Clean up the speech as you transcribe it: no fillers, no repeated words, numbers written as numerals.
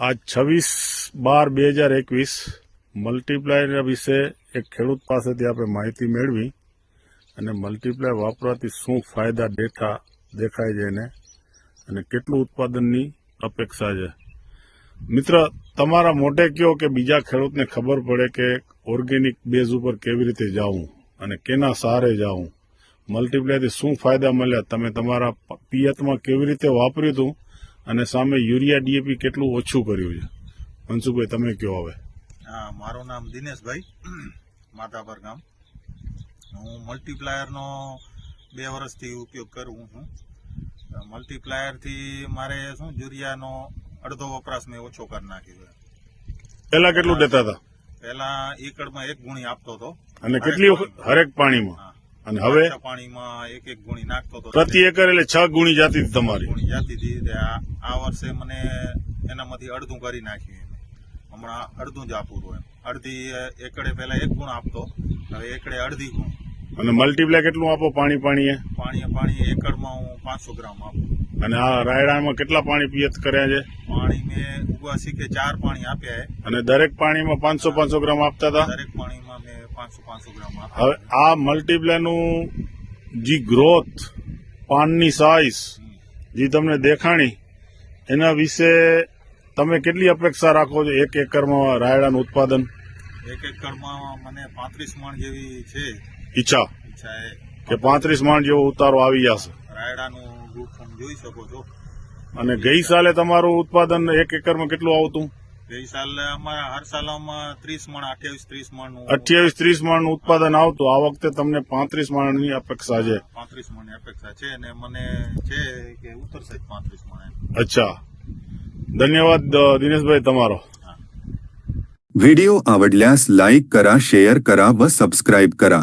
આજ 26/12/2021 મલ્ટીપ્લાયર વિશે એક ખેડૂત પાસેથી આપણે માહિતી મેળવી અને મલ્ટીપ્લાયર વાપરવાથી શું ફાયદા દેખાય છે એને અને કેટલું ઉત્પાદનની અપેક્ષા છે. મિત્ર, તમારા મોઢે કયો કે બીજા ખેડૂતને ખબર પડે કે ઓર્ગેનિક બેઝ ઉપર કેવી રીતે જાવું અને કેના સહારે જાવું, મલ્ટીપ્લાયરથી શું ફાયદા મળ્યા, તમે તમારા પિયતમાં કેવી રીતે વાપર્યું હતું અને સામે યુરિયા ડીએપી કેટલું ઓછું કર્યું છે. મનસુખભાઈ, તમે કયો હવે. હા, મારું નામ દિનેશભાઈ, માધાપર ગામ. હું મલ્ટીપ્લાયરનો 2 વર્ષથી ઉપયોગ કરું છું. મલ્ટીપ્લાયરથી મારે યુરિયાનો અડધો વપરાશ મેં ઓછો કરી નાખ્યો છે. પહેલા કેટલું દેતા હતા? પહેલા એકડમાં 1 ગુણી આપતો હતો. અને કેટલી વખત? હરેક પાણીમાં? અને હવે પાણીમાં 1 ગુણી નાખતો હતો. પ્રતિ એકર એટલે 6 ગુણી જાતી હતી તમારી? ગુણી જાતી હતી. આ વર્ષે મને એનામાંથી અડધું કરી નાખ્યું. હમણાં અડધું જ આપું છું. અડધી એકડે પહેલા 1 ગુણ આપતો, હવે એકડે અડધી ગુણ. અને મલ્ટીપ્લાય કેટલું આપો પાણીએ? પાણી એકડમાં હું 500 ગ્રામ આપું. અને આ રાયડામાં કેટલા પાણી પિયત કર્યા છે? પાણી મેં ઉગવા શીખે 4 પાણી આપ્યા. અને દરેક પાણીમાં 500 ગ્રામ આપતા હતા? દરેક પાણીમાં મેં 500 ગ્રામ આપ્યા. હવે આ મલ્ટીપ્લાયનું જે ગ્રોથ, પાનની સાઇઝ જે તમને દેખાણી, એના વિશે તમે કેટલી અપેક્ષા રાખો છો એક એકરમાં રાયડાનું ઉત્પાદન? 1 એકરમાં મને 35 મણ જેવી છે ઈચ્છા છે કે 35 મણ જેવો ઉતારો આવી જશે. રાયડાનું રૂપ તમે જોઈ શકો છો. અને ગઈ સાલે તમારું ઉત્પાદન 1 એકરમાં કેટલું આવતું? ગઈ સાલે અમારા હર સાલમાં 30 મણ 28-30 મણ 28-30 મણનું ઉત્પાદન આવતું. આ વખતે તમને 35 મણની અપેક્ષા છે? 35 મણની અપેક્ષા છે અને મને છે કે ઉતરશે 35 મણ. અચ્છા, ધન્યવાદ દિનેશભાઈ તમારો. व्हिडिओ आवडल्यास लाईक करा, शेअर करा व सबस्क्राईब करा.